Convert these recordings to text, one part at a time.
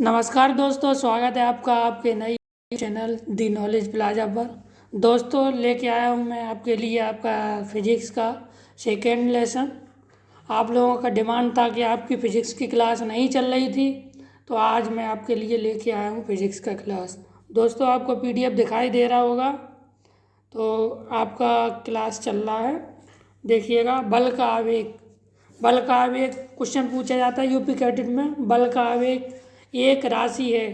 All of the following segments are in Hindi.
नमस्कार दोस्तों, स्वागत है आपका आपके नई चैनल दी नॉलेज प्लाजा पर। दोस्तों, लेके आया हूँ मैं आपके लिए आपका फिजिक्स का सेकेंड लेसन। आप लोगों का डिमांड था कि आपकी फ़िज़िक्स की क्लास नहीं चल रही थी, तो आज मैं आपके लिए लेके आया हूँ फिज़िक्स का क्लास। दोस्तों, आपको पीडीएफ दिखाई दे रहा होगा, तो आपका क्लास चल रहा है। देखिएगा, बल का आवेग। बल का आवेग क्वेश्चन पूछा जाता है यूपी कैटेट में। बल का आवेग एक राशि है।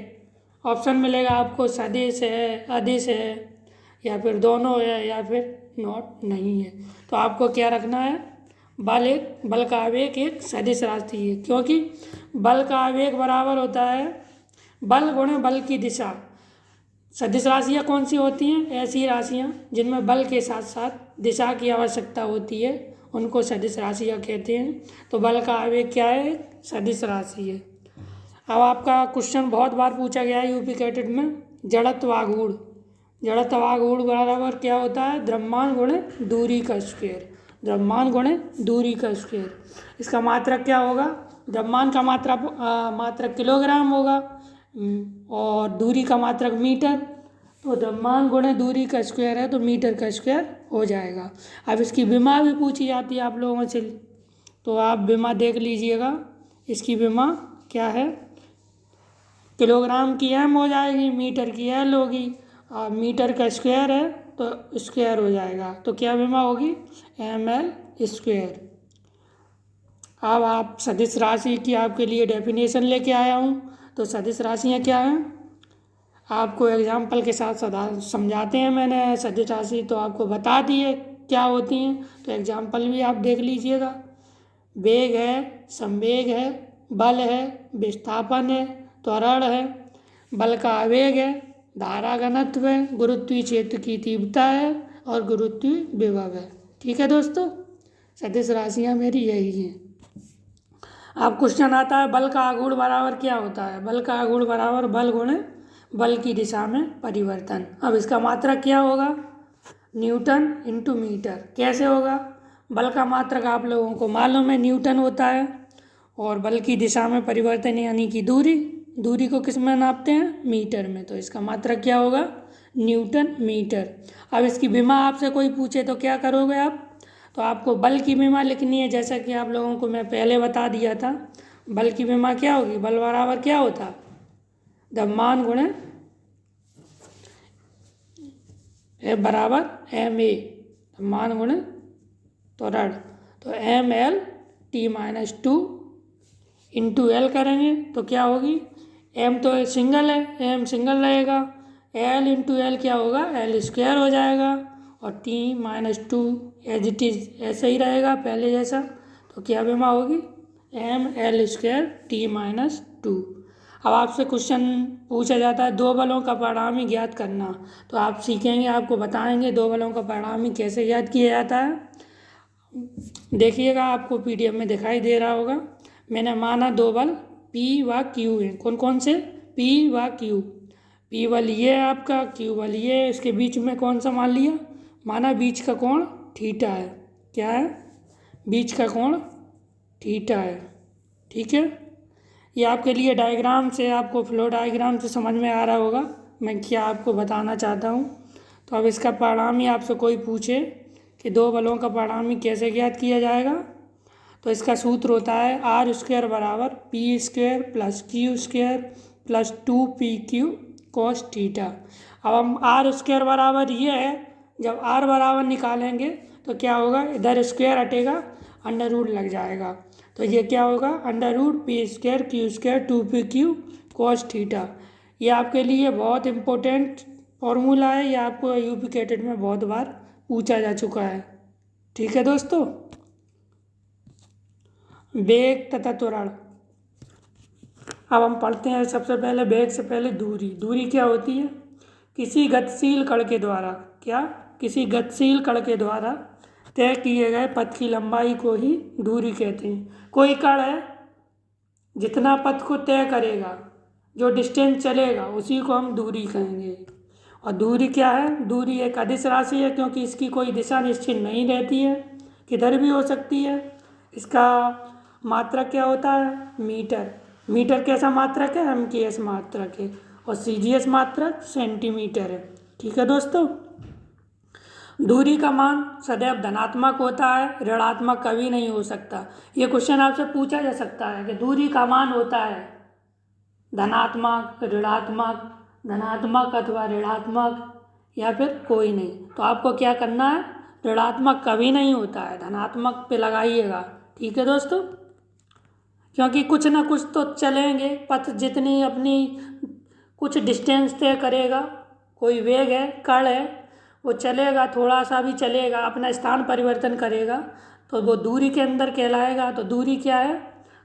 ऑप्शन मिलेगा आपको, सदिश है, अदिश है, या फिर दोनों है, या फिर नॉट नहीं है। तो आपको क्या रखना है, बल का आवेग एक सदिश राशि है, क्योंकि बल का आवेग बराबर होता है बल गुणे बल की दिशा। सदिश राशियाँ कौन सी होती हैं? ऐसी राशियाँ जिनमें बल के साथ साथ दिशा की आवश्यकता होती है, उनको सदिश राशियाँ कहते हैं। तो बल का आवेग क्या है? सदिश राशि है। अब आपका क्वेश्चन बहुत बार पूछा गया है यूपी कैटेट में, जड़त्वागूढ़। जड़त्वागूढ़ बराबर क्या होता है? द्रव्यमान गुणे दूरी का स्क्वायर। द्रव्यमान गुणे दूरी का स्क्वायर। इसका मात्रक क्या होगा? द्रव्यमान का मात्रक किलोग्राम होगा, और दूरी का मात्रक मीटर। तो द्रव्यमान गुणे दूरी का स्क्वायर है, तो मीटर का स्क्वायर हो जाएगा। अब इसकी विमा भी पूछी जाती है आप लोगों से, तो आप विमा देख लीजिएगा। इसकी विमा क्या है? किलोग्राम की एम हो जाएगी, मीटर की एल होगी, और मीटर का स्क्वायर है तो स्क्वायर हो जाएगा। तो क्या विमा होगी? M L square. अब आप सदिश राशि की आपके लिए डेफिनेशन लेके आया हूँ। तो सदिश राशियाँ क्या हैं, आपको एग्जाम्पल के साथ समझाते हैं। मैंने सदिश राशि तो आपको बता दी है क्या होती हैं, तो एग्जाम्पल भी आप देख लीजिएगा। वेग है, संवेग है, बल है, विस्थापन है, त्वरण है, बल का आवेग है, धारा घनत्व है, गुरुत्वीय क्षेत्र की तीव्रता है, और गुरुत्वीय विभव है। ठीक है दोस्तों, सदिश राशियाँ मेरी यही हैं। अब क्वेश्चन आता है, बल का आघूर्ण बराबर क्या होता है? बल का आघूर्ण बराबर बल गुणे बल की दिशा में परिवर्तन। अब इसका मात्रक क्या होगा? Newton into metre. कैसे होगा? बल का मात्रक आप लोगों को मालूम है, न्यूटन होता है, और बल की दिशा में परिवर्तन यानी कि दूरी को किस में नापते हैं? मीटर में। तो इसका मात्रक क्या होगा? Newton metre. अब इसकी विमा आपसे कोई पूछे तो क्या करोगे आप? तो आपको बल की विमा लिखनी है, जैसा कि आप लोगों को मैं पहले बता दिया था। बल की विमा क्या होगी? बल बराबर क्या होता है? द्रव्यमान गुणे बराबर एम ए, द्रव्यमान गुणे त्वरण। तो M L T minus two into L करेंगे तो क्या होगी? एम तो सिंगल है, एम सिंगल रहेगा। एल इंटू एल क्या होगा? एल स्क्वायर हो जाएगा, और T minus two as it is ऐसे ही रहेगा पहले जैसा। तो क्या विमा होगी? M L square T minus two. अब आपसे क्वेश्चन पूछा जाता है, दो बलों का परिणामी ज्ञात करना। तो आप सीखेंगे, आपको बताएंगे दो बलों का परिणामी कैसे ज्ञात किया जाता है। देखिएगा, आपको पीडीएफ में दिखाई दे रहा होगा। मैंने माना दो बल पी व क्यू हैं। कौन कौन से? पी व क्यू। पी बल ये है आपका, क्यू बल ये है। इसके बीच में कौन सा मान लिया? माना बीच का कोण थीटा है। क्या है? बीच का कोण थीटा है। ठीक है, ये आपके लिए डायग्राम से, आपको फ्लो डायग्राम से समझ में आ रहा होगा मैं क्या आपको बताना चाहता हूँ। तो अब इसका परिणामी आपसे कोई पूछे कि दो बलों का परिणामी कैसे ज्ञात किया जाएगा, तो इसका सूत्र होता है आर स्क्वायर बराबर P square plus Q square plus two P Q cos theta. अब हम आर स्क्वायर बराबर ये है, जब आर बराबर निकालेंगे तो क्या होगा? इधर स्क्वायर हटेगा, अंडर रूट लग जाएगा। तो ये क्या होगा? Under root P square Q square two P Q cos theta. ये आपके लिए बहुत इम्पोर्टेंट फॉर्मूला है, ये आपको यूपी कैटेट में बहुत बार पूछा जा चुका है। ठीक है दोस्तों, वेग तथा त्वरण। अब हम पढ़ते हैं सबसे पहले वेग से पहले दूरी। दूरी क्या होती है? किसी गतिशील कण के द्वारा, क्या? किसी गतिशील कण के द्वारा तय किए गए पथ की लंबाई को ही दूरी कहते हैं। कोई कण है, जितना पथ को तय करेगा, जो डिस्टेंस चलेगा, उसी को हम दूरी कहेंगे। और दूरी क्या है? दूरी एक अदिश राशि है, क्योंकि इसकी कोई दिशा निश्चित नहीं रहती है, किधर भी हो सकती है। इसका मात्रक क्या होता है? मीटर। मीटर कैसा मात्रक है, MKS मात्रक है, और CGS मात्रक सेंटीमीटर है। ठीक है दोस्तों। दूरी का मान सदैव धनात्मक होता है, ऋणात्मक कभी नहीं हो सकता। ये क्वेश्चन आपसे पूछा जा सकता है कि दूरी का मान होता है धनात्मक, ऋणात्मक, धनात्मक अथवा ऋणात्मक, या फिर कोई नहीं। तो आपको क्या करना है, ऋणात्मक कभी नहीं होता है, धनात्मक पे लगाइएगा। ठीक है दोस्तों। क्योंकि कुछ ना कुछ तो चलेंगे, पथ जितनी अपनी कुछ डिस्टेंस तय करेगा, कोई वेग है, कण है, वो चलेगा, थोड़ा सा भी चलेगा, अपना स्थान परिवर्तन करेगा, तो वो दूरी के अंदर कहलाएगा। तो दूरी क्या है,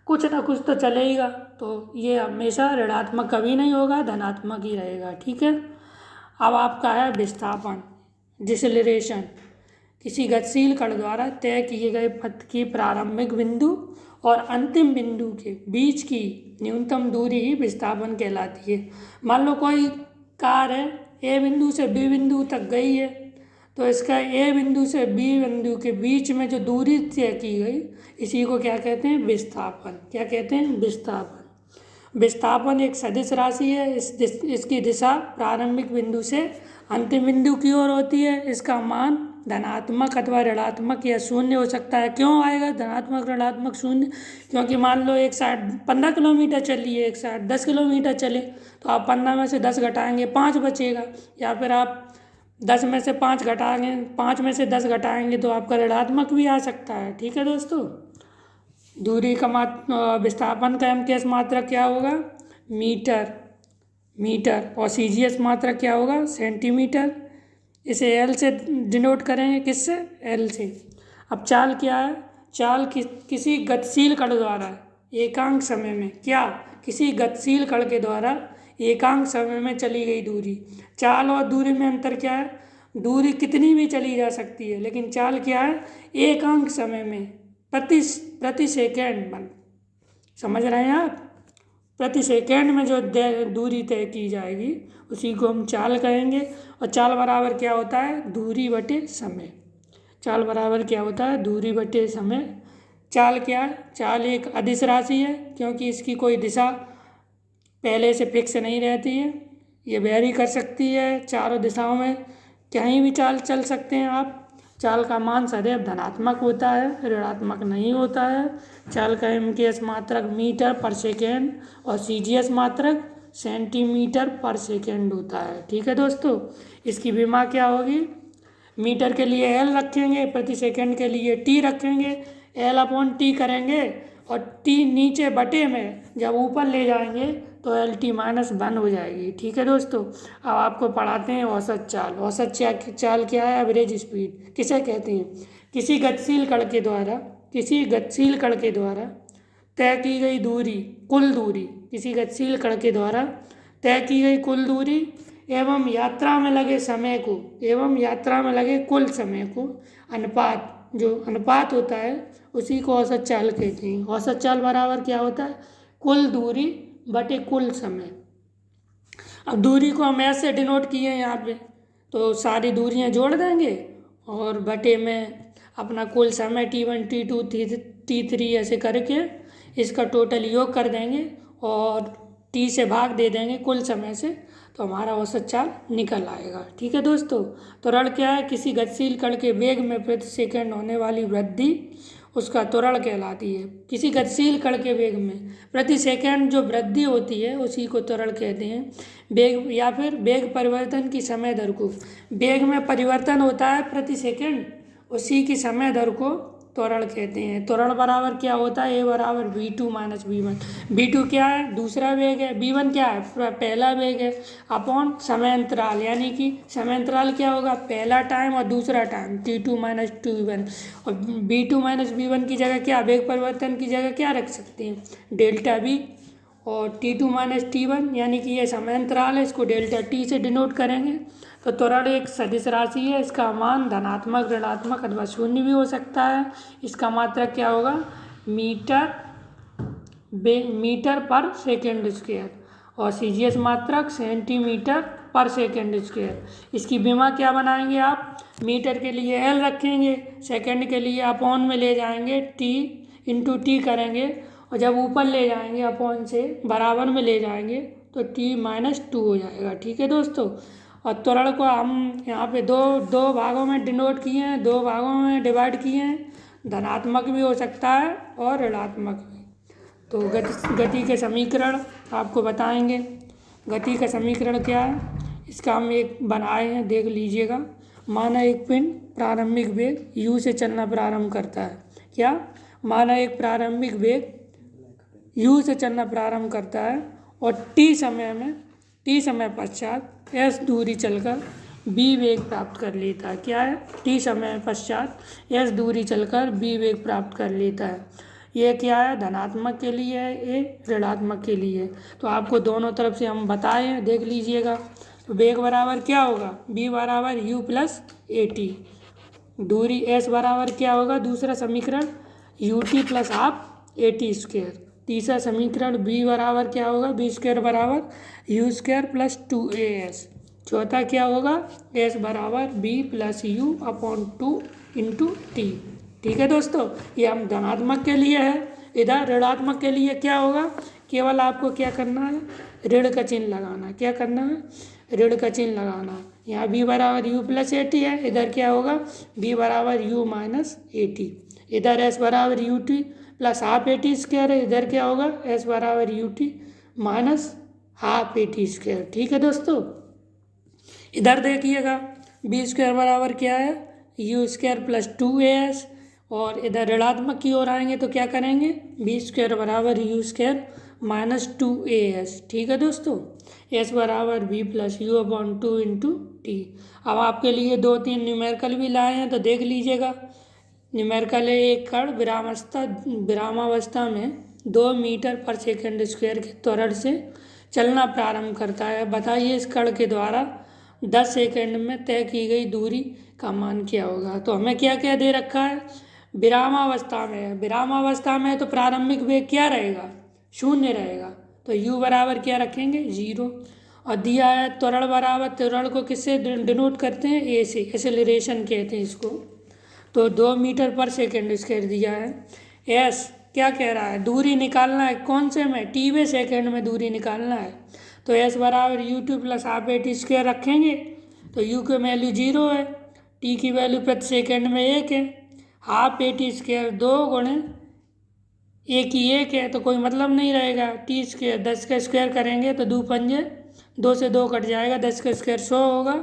कुछ ना कुछ तो चलेगा, तो ये हमेशा ऋणात्मक कभी नहीं होगा, धनात्मक ही रहेगा। ठीक है। अब आपका है विस्थापन, डिसलेरेशन। किसी गतिशील कण द्वारा तय किए गए पथ की प्रारंभिक बिंदु और अंतिम बिंदु के बीच की न्यूनतम दूरी ही विस्थापन कहलाती है। मान लो कोई कार है, ए बिंदु से बी बिंदु तक गई है, तो इसका ए बिंदु से बी बिंदु के बीच में जो दूरी तय की गई, इसी को क्या कहते हैं, विस्थापन। क्या कहते हैं, विस्थापन। विस्थापन एक सदिश राशि है। इसकी दिशा प्रारंभिक बिंदु से अंतिम बिंदु की ओर होती है। इसका मान धनात्मक अथवा ऋणात्मक या शून्य हो सकता है। क्यों आएगा धनात्मक, ऋणात्मक, शून्य? क्योंकि मान लो एक साइड 15 किलोमीटर चली है, एक साइड 10 किलोमीटर चले, तो आप 15 में से 10 घटाएंगे, 5 बचेगा। या फिर आप 10 में से 5 घटाएंगे, 5 में से 10 घटाएंगे, तो आपका ऋणात्मक भी आ सकता है। ठीक है दोस्तों। दूरी का विस्थापन का MKS मात्रक क्या होगा, मीटर। और CGS मात्रक क्या होगा, सेंटीमीटर। इसे L से डिनोट करेंगे, किससे, L से। अब चाल क्या है, चाल किसी गतिशील कण द्वारा एकांक समय में, क्या, किसी गतिशील कण के द्वारा एकांक समय में चली गई दूरी। चाल और दूरी में अंतर क्या है, दूरी कितनी भी चली जा सकती है, लेकिन चाल क्या है, एकांक समय में, प्रति सेकेंड, समझ रहे हैं आप, प्रति सेकेंड में जो दूरी तय की जाएगी उसी को हम चाल कहेंगे। और चाल बराबर क्या होता है, दूरी बटे समय। चाल बराबर क्या होता है, दूरी बटे समय। चाल क्या है, चाल एक अदिश राशि है, क्योंकि इसकी कोई दिशा पहले से फिक्स नहीं रहती है, ये वेरी कर सकती है चारों दिशाओं में, कहीं भी चाल चल सकते हैं आप। चाल का मान सदैव धनात्मक होता है, ऋणात्मक नहीं होता है। चाल का MKS मात्रक मीटर पर सेकेंड और CGS मात्रक सेंटीमीटर पर सेकेंड होता है। ठीक है दोस्तों। इसकी विमा क्या होगी, मीटर के लिए L रखेंगे, प्रति सेकेंड के लिए T रखेंगे, L/T करेंगे, और T नीचे बटे में जब ऊपर ले जाएंगे तो LT-1 हो जाएगी। ठीक है दोस्तों। अब आपको पढ़ाते हैं औसत चाल। औसत चाल क्या है, एवरेज स्पीड किसे कहते हैं, किसी गतिशील कण के द्वारा तय की गई दूरी, कुल दूरी, किसी गतिशील कण के द्वारा तय की गई कुल दूरी एवं यात्रा में लगे कुल समय को अनुपात, जो अनुपात होता है उसी को औसत चाल कहते हैं। औसत चाल बराबर क्या होता है, कुल दूरी बटे कुल समय। अब दूरी को हम ऐसे डिनोट किए हैं यहाँ पे, तो सारी दूरियाँ जोड़ देंगे और बटे में अपना कुल समय T1, T2, T3 ऐसे करके इसका टोटल योग कर देंगे और T से भाग दे देंगे कुल समय से, तो हमारा औसत चाल निकल आएगा। ठीक है दोस्तों। त्वरण क्या है, किसी गतिशील कण के वेग में प्रति सेकंड होने वाली वृद्धि उसका त्वरण कहलाती है। किसी गतिशील कण के वेग में प्रति सेकंड जो वृद्धि होती है उसी को त्वरण कहते हैं। वेग या फिर वेग परिवर्तन की समय दर को, वेग में परिवर्तन होता है प्रति सेकंड, उसी की समय दर को त्वरण कहते हैं। त्वरण बराबर क्या होता है, A बराबर V2 - V1। V2 क्या है, दूसरा वेग है, V1 क्या है, पहला वेग है, अपॉन समय अंतराल, यानी कि समय अंतराल क्या होगा, पहला टाइम और दूसरा टाइम, T2 - T1। और V2 - V1 की जगह क्या, वेग परिवर्तन की जगह क्या रख सकते हैं, डेल्टा V। और T2 - T1 यानी कि ये समय अंतराल है, इसको डेल्टा T से डिनोट करेंगे। तो त्वरण एक सदिश राशि है, इसका मान धनात्मक, ऋणात्मक अथवा शून्य भी हो सकता है। इसका मात्रक क्या होगा, मीटर पर सेकेंड स्क्वायर, और CGS मात्रक सेंटीमीटर पर सेकेंड स्क्वायर। इसकी विमा क्या बनाएंगे आप, मीटर के लिए L रखेंगे, सेकेंड के लिए अपॉन में ले जाएंगे T × T करेंगे, और जब ऊपर ले जाएंगे अपॉन से बराबर में ले जाएंगे तो t-2 हो जाएगा। ठीक है दोस्तों, और त्वरण को हम यहाँ पे दो भागों में डिनोट किए हैं, 2 भागों में डिवाइड किए हैं। धनात्मक भी हो सकता है और ऋणात्मक भी। तो गति के समीकरण आपको बताएंगे। गति का समीकरण क्या है, इसका हम एक बनाए हैं, देख लीजिएगा। माना एक पिंड प्रारंभिक वेग u से चलना प्रारंभ करता है। क्या, माना एक प्रारंभिक वेग u से चलना प्रारंभ करता है और t समय पश्चात s दूरी चलकर b वेग प्राप्त कर लेता है। क्या है, t समय पश्चात s दूरी चलकर b वेग प्राप्त कर लेता है। ये क्या है, धनात्मक के लिए है, ये ऋणात्मक के लिए है। तो आपको दोनों तरफ से हम बताए हैं, देख लीजिएगा। तो वेग बराबर क्या होगा, b बराबर u प्लस ए टी। दूरी s बराबर क्या होगा, दूसरा समीकरण ut plus half A T square. तीसरा समीकरण b बराबर क्या होगा, b स्क्वायर बराबर u स्क्वायर प्लस 2as। चौथा क्या होगा, s बराबर b plus u upon 2 into T. ठीक है दोस्तों, ये हम धनात्मक के लिए है। इधर ऋणात्मक के लिए क्या होगा, केवल आपको क्या करना है, ऋण का चिन्ह लगाना। क्या करना है, ऋण का चिन्ह लगाना। यहाँ b बराबर u प्लस ए टी है, इधर क्या होगा, b बराबर u माइनस ए टी। इधर s बराबर U T plus half A T square है, इधर क्या होगा, s बराबर U T minus half A T square. ठीक है दोस्तों, इधर देखिएगा b स्क्वायर बराबर क्या है, u स्क्वायर प्लस 2as। और इधर ऋणात्मक की ओर आएंगे तो क्या करेंगे, b स्क्वायर बराबर u स्क्वायर माइनस 2as। ठीक है दोस्तों, s बराबर b plus you upon 2 into T. अब आपके लिए 2-3 न्यूमेरिकल भी लाए हैं, तो देख लीजिएगा। न्यूमेरिकल है, एक कण विरामावस्था में 2 मीटर पर सेकंड स्क्वायर के त्वरण से चलना प्रारंभ करता है। बताइए इस कण के द्वारा 10 सेकंड में तय की गई दूरी का मान क्या होगा। तो हमें क्या क्या दे रखा है, विरामावस्था में है। विरामावस्था में तो प्रारंभिक वेग क्या रहेगा, 0 रहेगा। तो u बराबर क्या रखेंगे, 0। और दिया है त्वरण बराबर, त्वरण को किससे डिनोट करते हैं, a से, एक्सेलरेशन कहते हैं इसको। तो 2 मीटर पर सेकंड स्क्वायर दिया है। s क्या कह रहा है, दूरी निकालना है, कौन से में, t सेकंड में दूरी निकालना है। तो s बराबर you two plus half A T square रखेंगे। तो u की वैल्यू 0 है, t की वैल्यू प्रति सेकंड में 1 है। हाफ ए टी स्क्वायर 2 गुणे 1 की 1 है, तो कोई मतलब नहीं रहेगा। टी स्क्वायर 10 का स्क्वायर करेंगे तो 2 पंजे 2 से 2 कट जाएगा, 10 का स्क्वायर 100 होगा।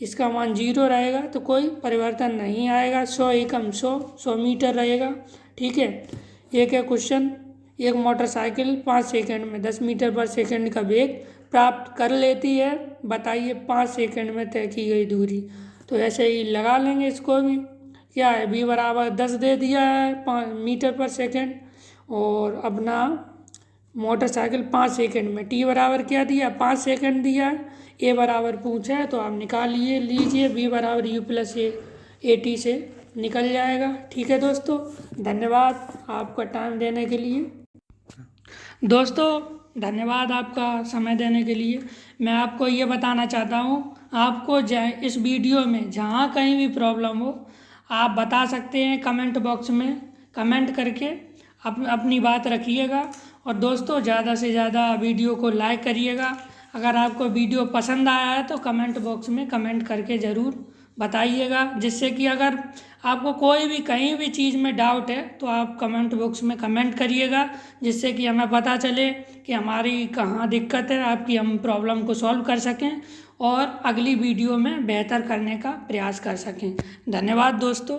इसका मान 0 रहेगा, तो कोई परिवर्तन नहीं आएगा। 100 एकम 100 मीटर रहेगा। ठीक है, एक है क्वेश्चन, एक मोटरसाइकिल 5 सेकंड में 10 मीटर पर सेकंड का वेग प्राप्त कर लेती है। बताइए 5 सेकंड में तय की गई दूरी। तो ऐसे ही लगा लेंगे इसको भी। क्या है, b बराबर 10 दे दिया है 5 मीटर पर सेकंड, और अपना मोटरसाइकिल 5 सेकंड में, t बराबर क्या दिया, 5 सेकंड दिया है। a बराबर पूछा है तो आप निकाल लीजिए, b बराबर u प्लस ए टी से निकल जाएगा। ठीक है दोस्तों, धन्यवाद आपका टाइम देने के लिए। दोस्तों धन्यवाद आपका समय देने के लिए। मैं आपको ये बताना चाहता हूँ, आपको इस वीडियो में जहाँ कहीं भी प्रॉब्लम हो आप बता सकते हैं, कमेंट बॉक्स में कमेंट करके अपनी बात रखिएगा। और दोस्तों ज़्यादा से ज़्यादा वीडियो को लाइक करिएगा। अगर आपको वीडियो पसंद आया है तो कमेंट बॉक्स में कमेंट करके ज़रूर बताइएगा, जिससे कि अगर आपको कोई भी कहीं भी चीज़ में डाउट है तो आप कमेंट बॉक्स में कमेंट करिएगा, जिससे कि हमें पता चले कि हमारी कहाँ दिक्कत है, आपकी हम प्रॉब्लम को सॉल्व कर सकें और अगली वीडियो में बेहतर करने का प्रयास कर सकें। धन्यवाद दोस्तों।